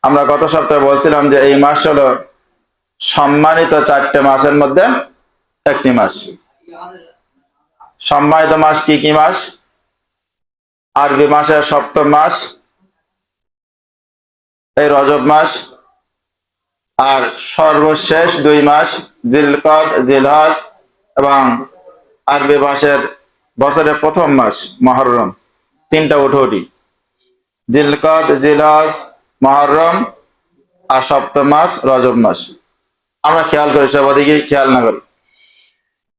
আমরা গত সপ্তাহে বলছিলাম যে এই মাস হলো সম্মানিত 4টে মাসের মধ্যে একটি মাস। সম্মানিত মাস কি কি মাস? আরবি মাসের সপ্তম মাস এই রজব মাস, আর সর্বশেষ 2 মাস জিলকদ, জিলহজ এবং আরবি মাসের বছরের প্রথম মাস মুহররম। 3টা উঠোটি, জিলকদ, জিলহজ, মুহররম আর সপ্তম মাস রজব মাস। আমরা খেয়াল করি, সব দিকে খেয়াল না করি।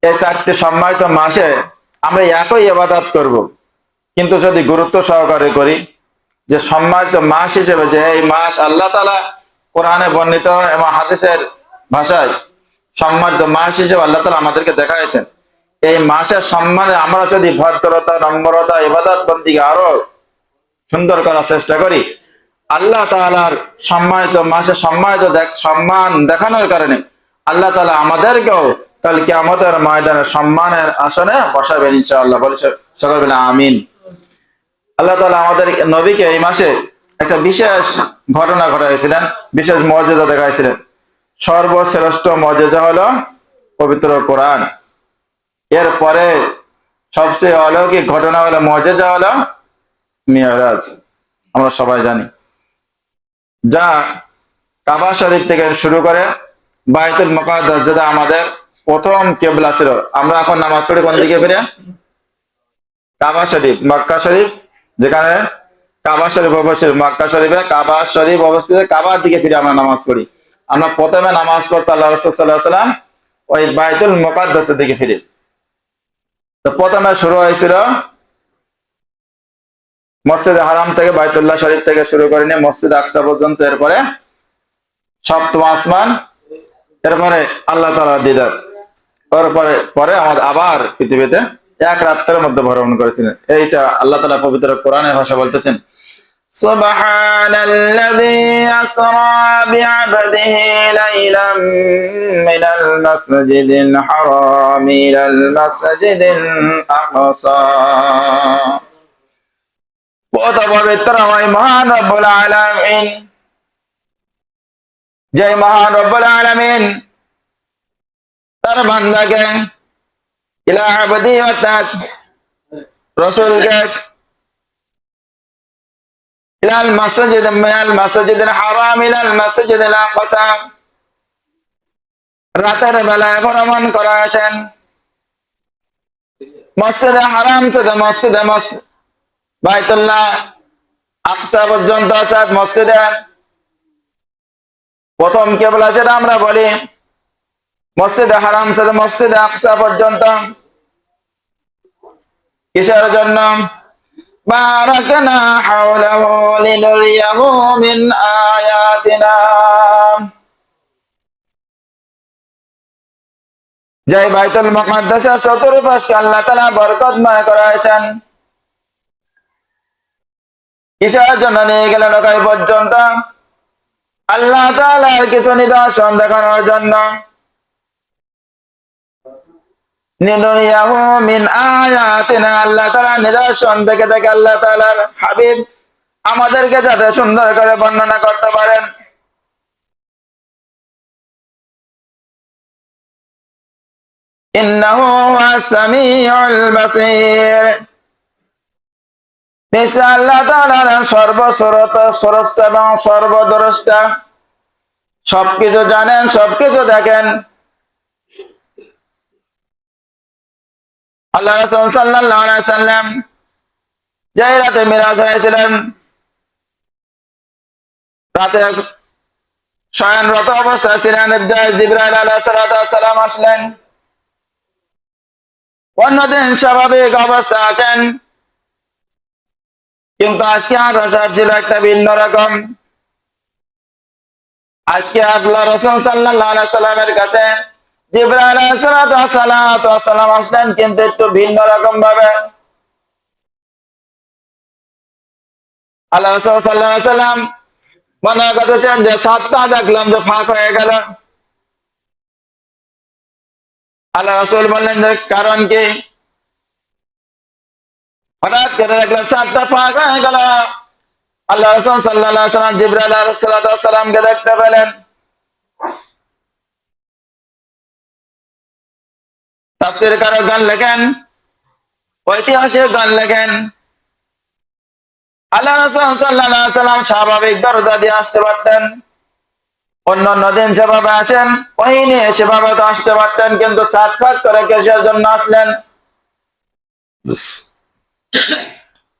এই 4টে সম্মানিত মাসে আমরা একই ইবাদত করব, কিন্তু যদি গুরুত্ব সহকারে করি, যে সম্মানিত মাস হিসেবে যে এই মাস আল্লাহ তাআলা কোরআনে বর্ণিত এবং হাদিসের ভাষায় সম্মানিত মাস হিসেবে আল্লাহ তাআলা আমাদেরকে দেখাইছেন, এই মাসের সম্মানে আমরা যদি ভদ্রতা, নম্রতা, ইবাদত বন্দিকে আরো সুন্দর করার চেষ্টা করি, আল্লাহ তাআলার সম্মানিত মাসে সম্মান দেখানোর কারণে আল্লাহ তাআলা আমাদেরকেও কাল কিয়ামতের ময়দানে সম্মানের আসনে বসাবেন ইনশাআল্লাহ। বলেছে সকলে বলে আমিন। আল্লাহ তাআলা আমাদের নবীকে এই মাসে একটা বিশেষ ঘটনা ঘটাইছিলেন, বিশেষ মুজিজা দেখাইছিলেন। সর্বশ্রেষ্ঠ মুজিজা হলো পবিত্র কোরআন। এরপরে সবচেয়ে অলৌকিক ঘটনা হলো, মুজিজা হলো মিরাজ। আমরা সবাই জানি, যা কাবা শরীফ থেকে শুরু করে বাইতুল মুকাদ্দাস, যেটা আমাদের প্রথম কিবলা ছিল। আমরা এখন নামাজ পড়ি কোন দিকে ফিরে? কাবা শরীফ, মক্কা শরীফ, যেখানে কাবা শরীফ অবস্থিত, মক্কা শরীফে কাবা শরীফ অবস্থিত, কাবার দিকে ফিরে আমরা নামাজ পড়ি। আমরা প্রথমে নামাজ পড়তে আল্লাহ রাসূল সাল্লাল্লাহু আলাইহি ওয়াসাল্লাম ওই বাইতুল মুকাদ্দাসের দিকে ফিরে। তো প্রথমে শুরু হয়েছিল মসজিদে হারাম থেকে, বাইতুল্লাহ শরীফ থেকে শুরু করে নিয়ে মসজিদ আকসা পর্যন্ত, এরপরে সপ্তম আসমান, এরপরে আল্লাহ তাআলার দিদার, পরে আমাদের আবার পৃথিবীতে এক রাত্রের মধ্যে ভ্রমণ করেছিলেন। এইটা আল্লাহ তাআলা পবিত্র কোরআনের ভাষা বলতেছেন, সুবহানাল্লাযী আসরা বিআবদিহি লাইলাম মিনাল মাসজিদিল হারাম ইলাল মাসজিদিল আকসা। কত পবিত্র ওই মহান রব্বুল আলামিন, যে মহান রব্বুল আলামিন তার বান্দাকে ইলা আবদি অর্থাৎ রাসূলকে ইলাল মাসজিদ মিনাল মাসজিদিল হারাম ইলাল মাসজিদিল আকসা রাতের বেলায় ভ্রমণ করাছেন। মসজিদে হারাম থেকে মসজিদে বাইতুল্লাহ আকসা পর্যন্ত, অর্থাৎ মসজিদে প্রথম কিবলা যেটা আমরা বলি, মসজিদে হারাম থেকে মসজিদে আকসা পর্যন্ত। কিসের জন্য? বারাকনা হাওলাহু লিনুরিয়াহু মিন আয়াতিনা। যে বাইতুল মুকাদ্দাসের চতুর্পাশকে আল্লাহ তাআলা বরকতময় করেছেন। কিসের জন্য নিয়ে গেলেন ওখানে পর্যন্ত? আল্লাহ তাআলার কিছু নিদর্শন দেখানোর জন্য। লিনুরিয়াহু মিন আয়াতিনা, আল্লাহ তাআলার নিদর্শন দেখে দেখে আল্লাহ তাআলার হাবিব আমাদেরকে যাতে সুন্দর করে বর্ণনা করতে পারেন। ইন্নাহু হুয়াস সামিউল বাসীর, নিশ্চয় আল্লাহ তাআলা সর্বশ্রোতা, স্রষ্টা এবং সর্বদ্রষ্টা, সবকিছু জানেন, সবকিছু দেখেন। আল্লাহ রাসূল সাল্লাল্লাহু আলাইহি ওয়াসাল্লাম যে রাতে মিরাজ হয়েছিলেন, রাতে শয়নরত অবস্থায় ছিলেন, জিবরাইল আলাইহিস সালাম আসলেন। অন্যদিন স্বাভাবিক অবস্থা আসেন, কিন্তু আজকে আসার ছিল একটা ভিন্ন রকম। আজকে আসলো রাসূল সাল্লাল্লাহু আলাইহি সাল্লামের কাছে জিবরাইল আলাইহিস সালাম আসলেন, কিন্তু একটু ভিন্ন রকম ভাবে। আল্লাহ রাসূল সাল্লাল্লাহু আলাইহি সাল্লাম মনে করতেছেন যে 7টা দেখলাম যে ফাঁক হয়ে গেল। আল্লাহ রাসূল বললেন যে কারণ কি? হঠাৎ করে দেখলাম 7টা ফাঁক হয়ে গেল। আল্লাহ রাসূল সাল্লাল্লাহু আলাইহি ওয়াসাল্লাম জিবরাইল আলাইহিস সালামকে দেখতে পেলেন। তাফসীরকারক গান লেখেন, ঐতিহাসিক গান লেখেন, আল্লাহ রাসূল সাল্লাল্লাহু আলাইহি ওয়াসাল্লাম স্বাভাবিক দরজা দিয়ে আসতে পারতেন। অন্যান্য দিন যেভাবে আসেন ওহী নিয়ে সেভাবে তো আসতে পারতেন, কিন্তু সাত ফাঁক করে কিসের জন্য আসলেন?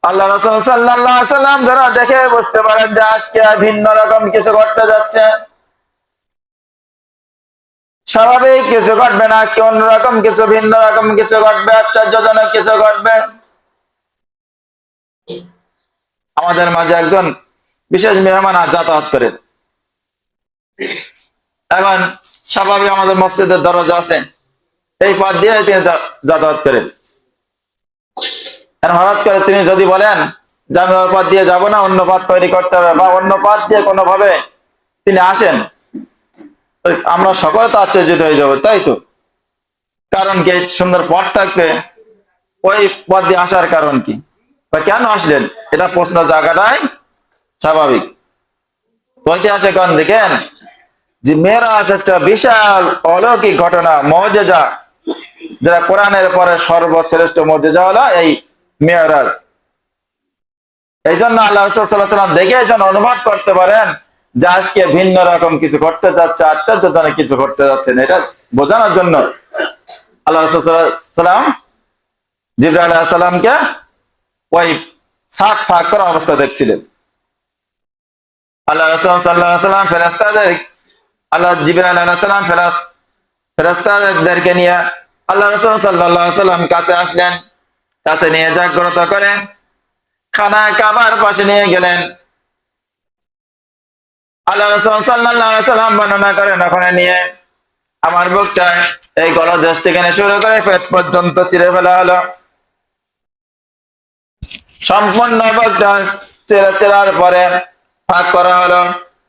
আল্লাহ রাসূল সাল্লাল্লাহু আলাইহি ওয়াসাল্লাম যারা দেখে বুঝতে পারেন যে আজকে ভিন্ন রকম কিছু ঘটতে যাচ্ছে, স্বাভাবিক কিছু ঘটবে না, আজকে অন্যরকম কিছু, ভিন্ন রকম কিছু ঘটবে, আশ্চর্যজনক কিছু ঘটবে। আমাদের মাঝে একজন বিশেষ মেহমান যাতায়াত করেন। এখন স্বাভাবিক আমাদের মসজিদের দরজা আছে, এই পথ দিয়ে তিনি যাতায়াত করেন। হঠাৎ করে তিনি যদি বলেন যে আমি ওই পথ দিয়ে যাবো না, অন্য পথ তৈরি করতে হবে, বা অন্য পথ দিয়ে কোনোভাবে তিনি আসেন, আমরা সকলে তো আশ্চর্যিত হয়ে যাবো, তাই তো? কারণ কি? সুন্দর পথ থাকবে, ওই পথ দিয়ে আসার কারণ কি বা কেন আসলেন, এটা প্রশ্ন জায়গাটাই স্বাভাবিক। তো ঐতিহাসিক গান দেখেন যে মেরাজ একটা বিশাল অলৌকিক ঘটনা, মুজিজা, যেটা কোরআনের পরে সর্বশ্রেষ্ঠ মুজিজা হলো এই মেরাজ। এই জন্য আল্লাহ রাসূল সাল্লাল্লাহু আলাইহি ওয়াসাল্লাম দেখে যেন অনুভব করতে পারেন যে আজকে ভিন্ন রকম কিছু ঘটতে যাচ্ছে, আশ্চর্যজনক কিছু ঘটতে যাচ্ছে, এটা বোঝানোর জন্য আল্লাহ রাসূল সাল্লাল্লাহু আলাইহি ওয়াসাল্লাম জিবরাইল আলাইহিস সালামকে ওই সাত ফাঁক করা অবস্থা দেখছিলেন। আল্লাহ রাসূল সাল্লাল্লাহু আলাইহি ওয়াসাল্লাম ফেরেশতাদের, আল্লাহ জিবরাইল আলাইহিস সালাম ফেরেশতাদেরকে নিয়ে আল্লাহ রাসূল সাল্লাল্লাহু আলাইহি ওয়াসাল্লাম কাছে আসলেন। কাছে নিয়ে জাগ্রত করে খানা কাবার পাশে নিয়ে গেলেন। আল্লাহ রাসূল সাল্লাল্লাহু আলাইহি ওয়াসাল্লাম বর্ণনা করেন, ওখানে নিয়ে আমার বুকটা এই গলদেশ থেকে শুরু করে পেট পর্যন্ত চিরে ফেলা হলো। সম্পূর্ণ বুকটা চেরার পরে ফাঁক করা হলো,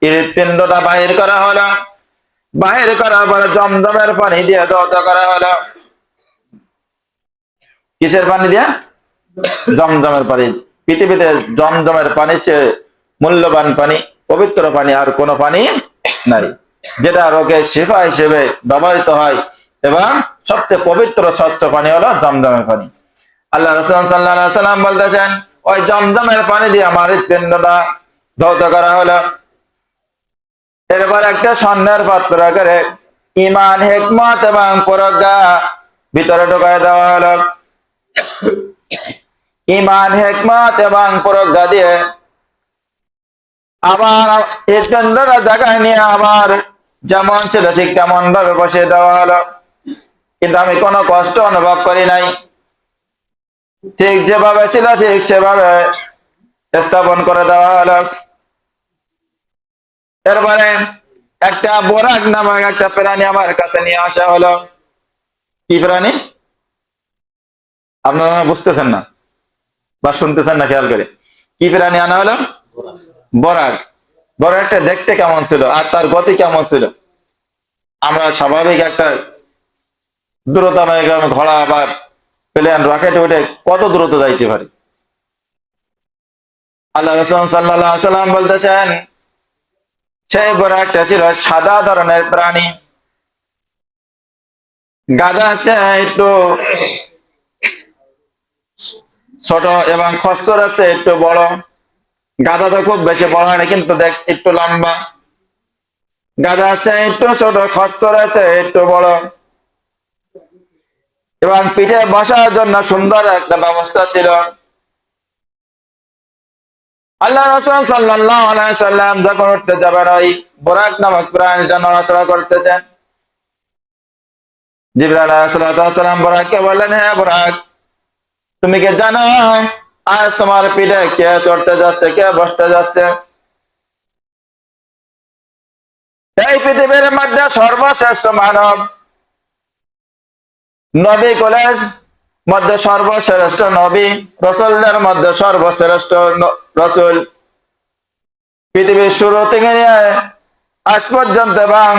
হৃৎপিণ্ডটা বাহির করা হলো। বাহির করার পরে জমজমের পানি দিয়ে ধৌত করা হলো। কিসের পানি দিয়ে? জমজমের পানি। পৃথিবীতে জমজমের পানি চেয়ে মূল্যবান পানি, পবিত্র পানি আর কোনো পানি নাই, যেটা রোগের শিফা হিসেবে ব্যবহৃত হয়, এবং সবচেয়ে পবিত্র স্বচ্ছ পানি হলো জমজমের পানি। আল্লাহ রাসূল সাল্লাল্লাহু আলাইহি ওয়াসাল্লাম বলতেছেন, ওই জমজমের পানি দিয়ে আমার হৃৎপিণ্ডটা ধৌত করা হলো। এরপর একটা স্বর্ণের পাত্র করে ঈমান, হিকমত এবং প্রজ্ঞা ভিতরে ঢোকায় দেওয়া হলো। ঈমান, হিকমত এবং প্রজ্ঞা দিয়ে আবার হৃৎপিণ্ডটা জায়গায় নিয়ে আবার যেমন ছিল ঠিক তেমন ভাবে বসিয়ে দেওয়া হলো। কিন্তু আমি কোনো কষ্ট অনুভব করি নাই, ঠিক যেভাবে ছিল ঠিক সেভাবে স্থাপন করে দেওয়া হলো। এরপরে একটা বোরাক নামক একটা প্রাণী আমার কাছে নিয়ে আসা হলো। কি প্রাণী? আপনারা বুঝতেছেন না বা শুনতেছেন না, খেয়াল করে। কি প্রাণী আনা হলো? বরাক। বরাকটা দেখতে কেমন ছিল আর তার গতি কেমন ছিল? আমরা স্বাভাবিক একটা দ্রুতগামী ঘোড়া বা প্লেন, রকেট উঠে কত দ্রুত যাইতে পারে? আল্লাহ রাসূল সাল্লাল্লাহু আলাইহি ওয়াসাল্লাম বলতেছেন, সেই বরাকটা ছিল সাদা ধরনের প্রাণী। গাধা আছে একটু ছোট এবং খচ্চর আছে একটু বড়। গাধা তো খুব বেশি বড় হয় না, কিন্তু দেখ একটু লম্বা। গাধা আছে একটু ছোট, খচ্চর আছে একটু বড়, এবং পিঠে বসার জন্য সুন্দর একটা ব্যবস্থা ছিল। আল্লাহ রাসূল সাল্লাল্লাহু আলাইহি ওয়াসাল্লাম যখন উঠতে যাবেন, ওই বুরাক নামক প্রাণীটা নড়াচড়া করতেছেন। জিবরাইল আলাইহিস সালাম বুরাককে বললেন, হ্যাঁ বুরাক, তুমি কি জানো আজ তোমার পিঠে কে চড়তে যাচ্ছে, কে বসতে যাচ্ছে? এই পৃথিবীর মধ্যে সর্বশ্রেষ্ঠ মানব, নবী কুলের মধ্যে সর্বশ্রেষ্ঠ নবী, রাসূলদের মধ্যে সর্বশ্রেষ্ঠ রাসূল, পৃথিবীর শুরু থেকে নিয়ে আজ পর্যন্ত এবং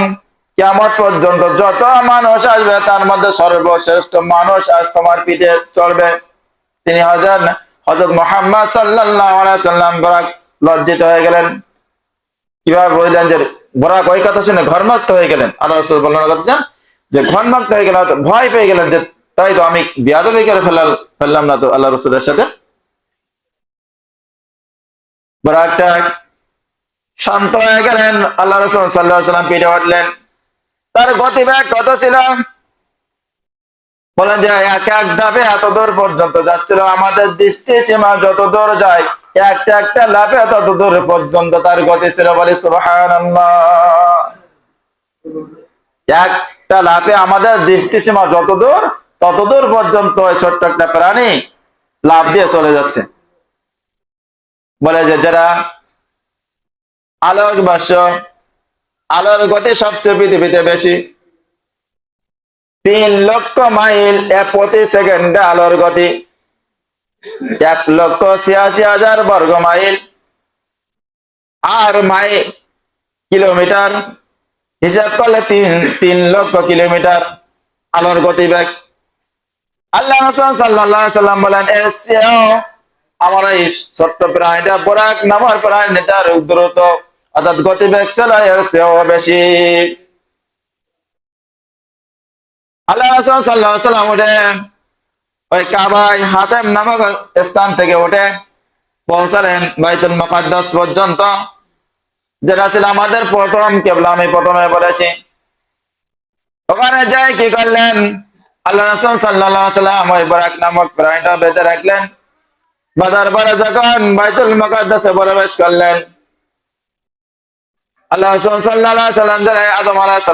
কিয়ামত পর্যন্ত যত মানুষ আসবে তার মধ্যে সর্বশ্রেষ্ঠ মানুষ আজ তোমার পিঠে চড়বে। তিনি হযরত মুহাম্মদ সাল্লাল্লাহু আলাইহি ওয়াসাল্লাম। লজ্জিত হয়ে গেলেন। কিভাবে বললেন যে বোরাক ওই কথা শুনে ঘর্মাক্ত হয়ে গেলেন। আল্লাহ রাসূল বর্ণনা করতেছেন যে ঘর্মাক্ত হয়ে গেলেন, ভয় পেয়ে গেলেন যে তাই তো আমি বেয়াদবি করে ফেললাম না তো আল্লাহ রাসূলের সাথে। বোরাকটা শান্ত হয়ে গেলেন। আল্লাহ রাসূল সাল্লাল্লাহু আলাইহি ওয়াসাল্লাম পিঠে উঠলেন। তার গতিবেগ কত ছিল? বলেন যে এক এক ধাপে এত দূর পর্যন্ত যাচ্ছিল। আমাদের দৃষ্টি সীমা যত দূর যায়, একটা একটা লাফে তত দূর পর্যন্ত তার গতি ছিল। বলে সুবহানাল্লাহ। একটা লাফে আমাদের দৃষ্টি সীমা যত দূর, তত দূর পর্যন্ত ওই ছোট্ট একটা প্রাণী লাফ দিয়ে চলে যাচ্ছে। বলে যে যারা আলোক বর্ষ, আলোর গতি সবচেয়ে পৃথিবীতে বেশি, 3 লক্ষ মাইল প্রতি সেকেন্ডে আলোর গতি, 1,86,000 বর্গ মাইল। আর মাইল কিলোমিটার হিসাব করলে 3 লক্ষ কিলোমিটার আলোর গতিবেগ। আল্লাহ রাসূল সাল্লাল্লাহু আলাইহি সাল্লাম বলেন এর চেয়েও আমার এই ছোট্ট প্রাণীটা বোরাক নামের প্রাণীটার দ্রুত, অর্থাৎ গতিবেগ ছিল এর চেয়েও বেশি। আল্লাহ রাসূল সাল্লাল্লাহু আলাইহি সাল্লাম উঠে ওই কাবায় হাতেম নামক স্থান থেকে উঠে পৌঁছালেন বাইতুল মুকাদ্দাস পর্যন্ত, যেটা ছিল আমাদের প্রথম কিবলা। আমি প্রথমে বলেছি, ওখানে যাই কি করলেন? আল্লাহ রাসূল সাল্লাল্লাহু আলাইহি সাল্লাম ওই বোরাক নামক প্রাণীটা বেঁধে রাখলেন। বাঁধার পরে যখন বাইতুল মুকাদ্দাসে প্রবেশ করলেন, আল্লাহ রাসূল সাল্লাল্লাহু আলাইহি সাল্লাম আদম আলাইহিস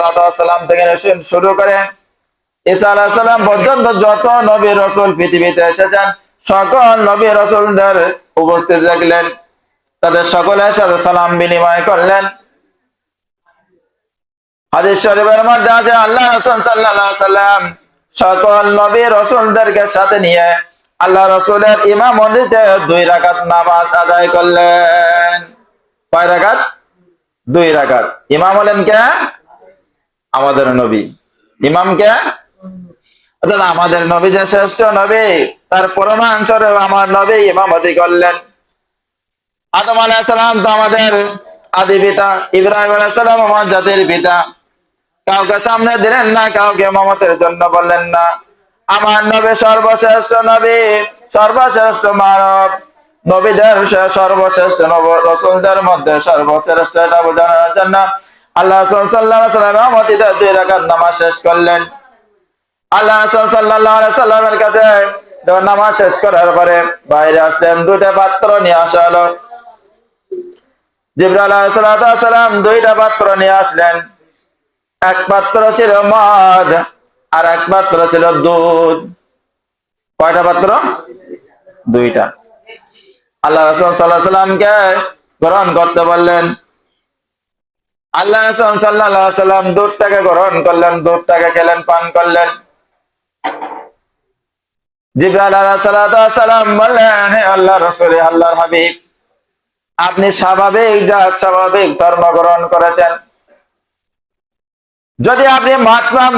সালাম থেকে শুরু করে ঈসা আলাইহিস সালাম পর্যন্ত যত নবী রাসূল পৃথিবীতে এসেছেন, সকল নবী রাসূলদের উপস্থিত দেখলেন। তাদের সকলের সাথে সালাম বিনিময় করলেন। হাদিস শরীফের মধ্যে আছে আল্লাহ রাসূল সাল্লাল্লাহু আলাইহি সাল্লাম সকল নবী রাসূলদেরকে সাথে নিয়ে আল্লাহ রাসূলের ইমামতিতে 2 রাকাত নামাজ আদায় করলেন। কয় রাকাত? 2 রাকাত। ইমাম হলেন কে? আমাদের নবী। ইমাম কে? অর্থাৎ আমাদের নবী যে শ্রেষ্ঠ নবী, তার প্রমাণ স্বরূপ আমার নবী ইমামতি করলেন। আদম আলাইহিস সালাম তো আমাদের আদি পিতা, ইব্রাহিম আলাইহিস সালাম আমার জাতির পিতা। কাউকে সামনে দিলেন না, কাউকে ইমামতের জন্য বললেন না। আমার নবী সর্বশ্রেষ্ঠ নবী, সর্বশ্রেষ্ঠ মানব, নবীদের সর্বশ্রেষ্ঠ, রাসূলদের মধ্যে সর্বশ্রেষ্ঠ, এটা বোঝানোর জন্য আল্লাহ রাসূল সাল্লাল্লাহু আলাইহি সাল্লাম ইমামতিতে 2 রাকাত নামাজ শেষ করলেন। আল্লাহ রাসূল সাল্লাল্লাহু আলাইহি সাল্লামের কাছে যখন নামাজ শেষ করার পরে বাইরে আসলেন, 2টা পাত্র নিয়ে আসা হলো। জিবরাইল আলাইহিস সালাম 2টা পাত্র নিয়ে আসলেন। এক পাত্র ছিল মদ, আর এক পাত্র ছিল দুধ। কয়টা পাত্র? 2টা। আল্লাহ রাসূল সাল্লাল্লাহু আলাইহি সাল্লামকে গ্রহণ করতে বললেন। আল্লাহ রাসূল সাল্লাল্লাহু আলাইহি সাল্লাম দুধটাকে গ্রহণ করলেন, দুধটাকে খেলেন, পান করলেন। জিবরাইল আলাইহিস সালাম বললেন, হে আল্লাহর রাসূল, আল্লাহর হাবিব, আপনি স্বাভাবিক ধর্ম গ্রহণ করেছেন। যদি আপনি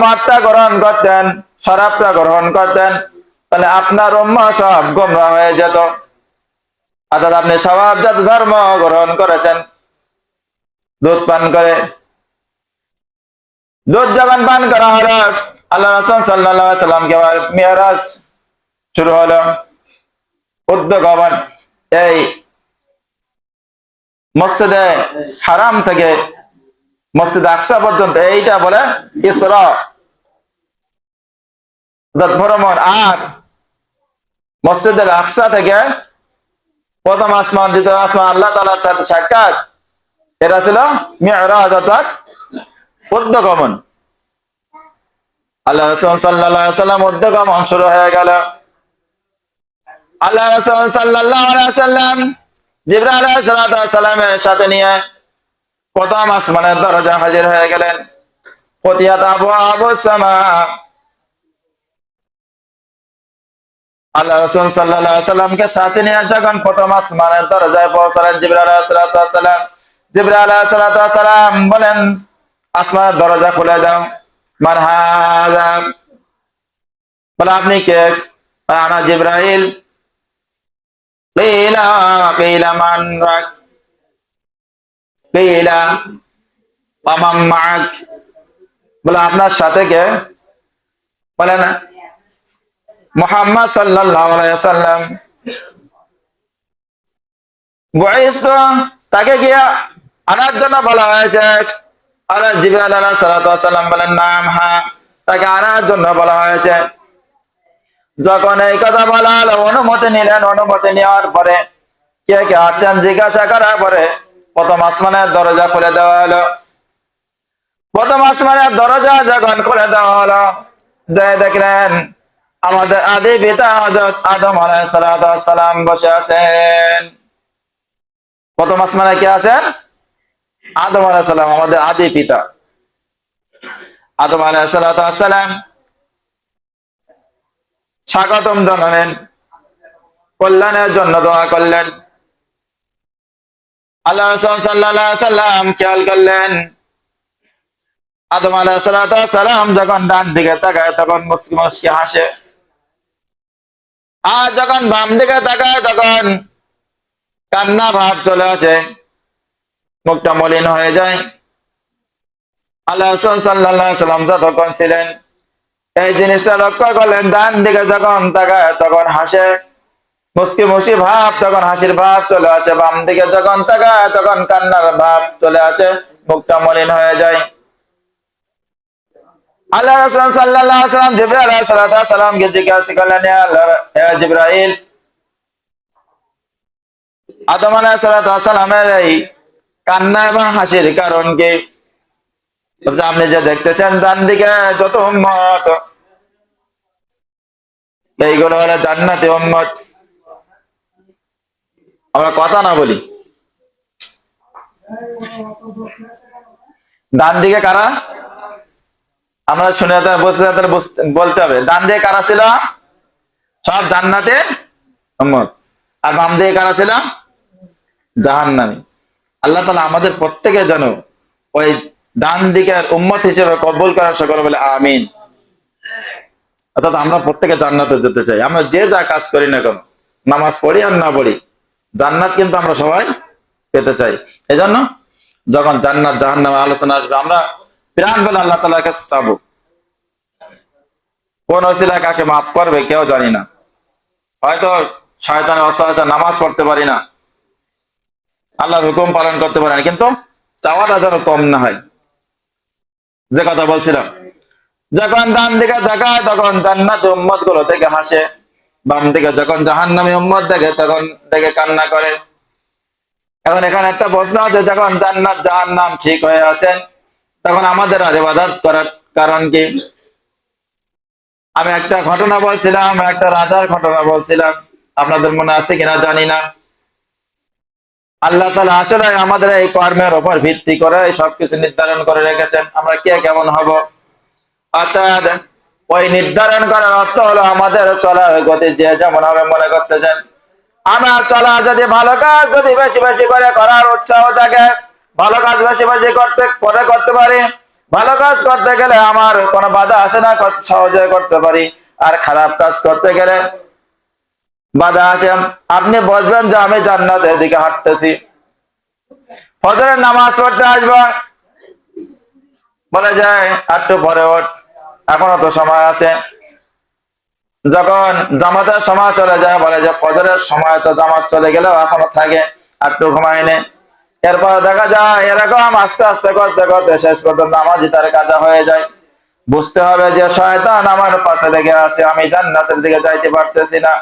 মদটা গ্রহণ করতেন, শরাবটা গ্রহণ করতেন, তাহলে আপনার উম্মাহ সব গোমরাহ হয়ে যেত। অর্থাৎ আপনি স্বভাবজাত ধর্ম গ্রহণ করেছেন দুধ পান করে। দুধ যখন পান করা হলো, আল্লাহ রাসূল সাল্লাল্লাহু আলাইহি সাল্লামকে মিরাজ শুরু হলো, ঊর্ধ্বগমন। এই মসজিদে হারাম থেকে মসজিদ আকসা পর্যন্ত, এইটা বলে ইসরা, ভ্রমণ। আর মসজিদের আকসা থেকে প্রথম আসমান, দ্বিতীয় আসমান, আল্লাহ তাআলার সাথে সাক্ষাৎ, এটা ছিল মিরাজ, অর্থাৎ ঊর্ধ্বগমন। আল্লাহ রাসূল সাল্লাল্লাহু আলাইহি সাল্লাম ঊর্ধ্বগমন শুরু হয়ে গেল। আল্লাহ রাসূল সাল্লাল্লাহু আলাইহি সাল্লাম জিবরাইল আলাইহিস সালামের সাথে নিয়ে প্রথম আসমানের দরজা হাজির হয়ে গেলেন। ফতিহাত আবওয়াবুস সামা। আল্লাহ রাসূল সাল্লাল্লাহু আলাইহি সাল্লামকে সাথে নিয়ে যখন প্রথম আসমানের দরজায় পৌঁছালেন জিবরাইল আলাইহিস সালাম, জিবরাইল আলাইহিস সালাম বলেন, আসমানের দরজা খুলে দাও। মান হাযা? বলে, আপনি কে? আনা জিবরাইল। কিলা মান রাক? কিলা ওয়া মা'আক, বলে আপনার সাথে কে? বলেন মুহাম্মদ সাল্লাল্লাহু আলাইহি ওয়াসাল্লাম। বুইসতু, তাকে কি আনার জন্য বলা হয়েছে? আলা জিবরাইল আলাইহিস সালাতু ওয়াস সালাম বলেন নাম, হ্যাঁ, তাকে আনার জন্য বলা হয়েছে। যখন এই কথা বলা হলো, অনুমতি নিলেন। অনুমতি নেওয়ার পরে কে কে আসছেন জিজ্ঞাসা করার পরে প্রথম আসমানের দরজা খুলে দেওয়া হলো। প্রথম আসমানের দরজা যখন খুলে দেওয়া হলো, দেখলেন আমাদের আদি পিতা হযরত আদম আলাইহিস সালাতু ওয়াস সালাম বসে আছেন। প্রথম আসমানে কে আছেন? আদম আলাইহিস সালাম, আমাদের আদি পিতা। আদম আলাইহিস সালাতু ওয়াস সালাম স্বাগতম জানালেন, কল্যাণের জন্য দোয়া করলেন। আল্লাহ রাসূল সাল্লাল্লাহু আলাইহি সাল্লাম খেয়াল করলেন, আদম আলাইহিস সালাতু ওয়াস সালাম যখন ডান দিকে তাকায় তখন মুস্কি মুস্কি হাসে, আর যখন বাম দিকে তাকায় তখন কান্না ভাব চলে আসে, মুখটা মলিন হয়ে যায়। আল্লাহ রাসূল সাল্লাল্লাহু আলাইহি সাল্লাম যতক্ষণ ছিলেন এই জিনিসটা লক্ষ্য করলেন, ডান দিকে যখন তাকায় তখন হাসে, মুস্কি মুস্কি ভাব, তখন হাসির ভাব চলে আসে। বাম দিকে যখন তাকায় তখন কান্নার ভাব চলে আসে, মুখটা মলিন হয়ে যায়। আল্লাহ রাসূল সাল্লাল্লাহু আলাইহি সাল্লাম জিবরাইল আলাইহিস সালামকে জিজ্ঞাসা করলেন, হে জিবরাইল, আদম আলাইহিস সালামের এই কান্না এবং হাসির কারণ কি? আপনি যে দেখতেছেন ডান দিকে যত উম্মত, এইগুলো হলো জান্নাতি উম্মত। আমরা কথা না বলি, ডান দিকে কারা? আমরা শুনে বলতে হবে, ডান দিকে কারা ছিল? সব জান্নাতে উম্মত। আর বাম দিকে কারা ছিল? জাহান্নামী। আল্লাহ তাআলা আমাদের প্রত্যেকে যেন ওই ডান দিকের উম্মত হিসেবে কবুল করেন, সকলে বলে আমিন। অর্থাৎ আমরা প্রত্যেকে জান্নাতে যেতে চাই। আমরা যে যা কাজ করি না কেন, নামাজ পড়ি আর না পড়ি, জান্নাত কিন্তু আমরা সবাই পেতে চাই। এজন্য যখন জান্নাত জাহান্নামের আলোচনা আসবে, আমরা প্রাণ বলে আল্লাহ তাআলার কাছে চাবো। কোন ওসিলা কাকে মাফ করবে কেউ জানি না। হয়তো শয়তানের ওয়াসওয়াসা, নামাজ পড়তে পারি না, আল্লাহর হুকুম পালন করতে পারি না, কিন্তু চাওয়াটা যেন কম না হয়। যে কথা বলছিলাম, যখন ডান দিকে তাকায় তখন জান্নাতি উম্মত গুলো থেকে হাসে, বাম দিকে যখন জাহান্নামী উম্মত দেখে তখন দেখে কান্না করে। এখন এখানে একটা প্রশ্ন আছে, যখন জান্নাত জাহান্নাম ঠিক হয়ে আছেন তখন আমাদের আর ইবাদত করার কারণ কি? আমি একটা ঘটনা বলছিলাম, একটা রাজার ঘটনা বলছিলাম, আপনাদের মনে আছে কিনা জানি না। আল্লাহ তাআলা আসলে আমাদের এই কর্মের উপর ভিত্তি করে সবকিছু নির্ধারণ করে রেখেছেন, আমরা কে কেমন হব। অর্থাৎ ওই নির্ধারণ করার অর্থ হলো আমাদের চলার গতি যে যেমন হবে মনে করতেছেন। আমার চলা যদি ভালো কাজ যদি বেশি বেশি করে করার উৎসাহ থাকে, ভালো কাজ বেশি বেশি করতে পারি, ভালো কাজ করতে গেলে আমার কোনো বাধা আসে না, সহজে করতে পারি। আর খারাপ কাজ করতে গেলে বাধা আসে। আপনি বুঝবেন যে আমি জান্নাতের দিকে হাঁটতেছি, ফজরের নামাজ পড়তে আসবো, বলে যায় একটু পরে ওঠ, এখনো তো সময় আছে। যখন জামাতের সময় চলে যায় বলে যে ফজরের সময় তো জামাত চলে গেলেও এখনো থাকে, একটু ঘুমায় নে। এরপর দেখা যায় এরকম আস্তে আস্তে করতে করতে শেষ পর্যন্ত নামাজি তার কাজা হয়ে যায়। বুঝতে হবে যে শয়তান আমার পাশে লেগে আছে, আমি জান্নাতের দিকে যাইতে পারতেছি না।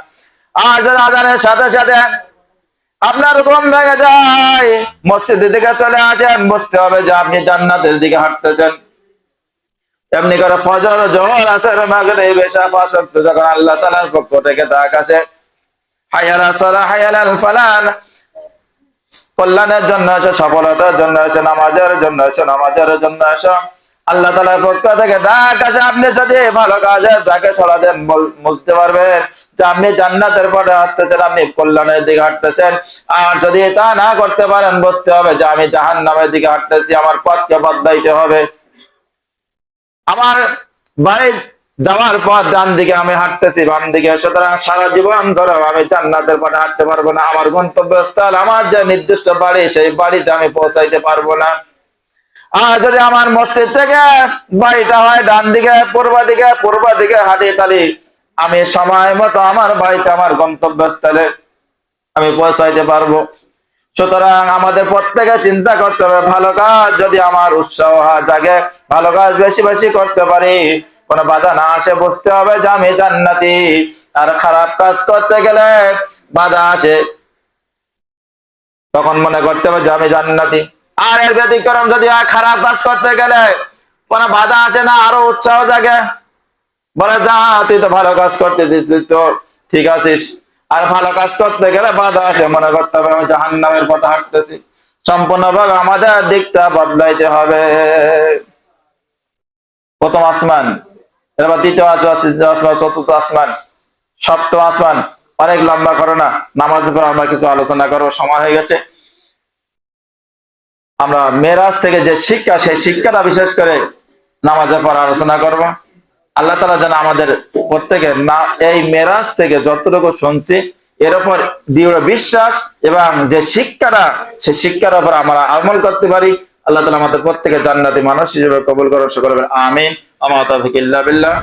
আর যদি আজানের সাথে সাথে আপনার ঘুম ভেঙে যায়, মসজিদের দিকে চলে আসেন, বুঝতে হবে যে আপনি জান্নাতের দিকে হাঁটতেছেন। এমনি করে ফজর, জোহর, আসর, মাগরিব, ইশা, পাঁচ ওয়াক্ত যখন আল্লাহ তাআলার পক্ষ থেকে ডাক আসে, হাইয়া আলাস সালাহ, হাইয়া আলাল ফালাহ, কল্যাণের জন্য এসো, সফলতার জন্য এসো, নামাজের জন্য এসো, নামাজের জন্য এসো, আল্লাহ তাআলার পক্ষ থেকে ডাক আসে। আপনি যদি ভালো কাজের ডাকে সাড়া দেন, বুঝতে পারবেন যে আপনি জান্নাতের পথে হাঁটতেছেন, আপনি কল্যাণের দিকে হাঁটতেছেন। আর যদি তা না করতে পারেন, বুঝতে হবে যে আমি জাহান্নামের দিকে হাঁটতেছি, আমার পথকে বদলাইতে হবে। আমার বাড়ির যাওয়ার পর ডান দিকে আমি হাঁটতেছি, বাম দিকে, সুতরাং সারা জীবন ধরে আমি জান্নাতের পথে হাঁটতে পারবো না। আমার গন্তব্যস্থল, আমার যে নির্দিষ্ট বাড়ি, সেই বাড়িতে আমি পৌঁছাইতে পারবো না। আর যদি আমার মসজিদ থেকে বাড়িটা হয় ডান দিকে, পূর্ব দিকে হাঁটি, তাহলে আমি সময় মতো আমার বাড়িতে, আমার গন্তব্যস্থলে আমি পৌঁছাইতে পারবো। সুতরাং আমাদের প্রত্যেকে চিন্তা করতে হবে, ভালো কাজ যদি আমার উৎসাহ জাগে, ভালো কাজ বেশি বেশি করতে পারি, কোনো বাধা না আসে, বুঝতে হবে যে আমি জান্নাতি। আর খারাপ কাজ করতে গেলে বাধা আসে, তখন মনে করতে হবে যে আমি জান্নাতি। আর এর ব্যতিক্রম যদি হয়, খারাপ কাজ করতে গেলে কোনো বাধা আসে না, আরো উৎসাহ জাগে, বলে যা তুই তো ভালো কাজ করতে দিচ্ছিস, তো ঠিক আছিস। আর ভালো কাজ করতে গেলে বাধা আসে, মনে করতে হবে আমি জাহান্নামের পথে হাঁটতেছি। সম্পূর্ণভাবে আমাদের দিকটা বদলাইতে হবে। প্রথম আসমান, এবার দ্বিতীয় আসমান, চতুর্থ আসমান, সপ্তম আসমান। অনেক লম্বা করো না, নামাজের পর আমরা কিছু আলোচনা করবো, সময় হয়ে গেছে। আমরা মেরাজ থেকে যে শিক্ষা, সেই শিক্ষাটা বিশেষ করে নামাজের পর আলোচনা করব। আল্লাহ তাআলা যেন আমাদের প্রত্যেকের না এই মেরাজ থেকে যতটুকু শুনছি এর উপর দৃঢ় বিশ্বাস এবং যে শিক্ষাটা, সেই শিক্ষার উপর আমরা আমল করতে পারি। আল্লাহ তাআলা আমাদের প্রত্যেকের জান্নাতি মানুষ হিসেবে কবুল করুন, সকলে বলেন আমিন। আমা তাওফীক ইল্লা বিল্লাহ।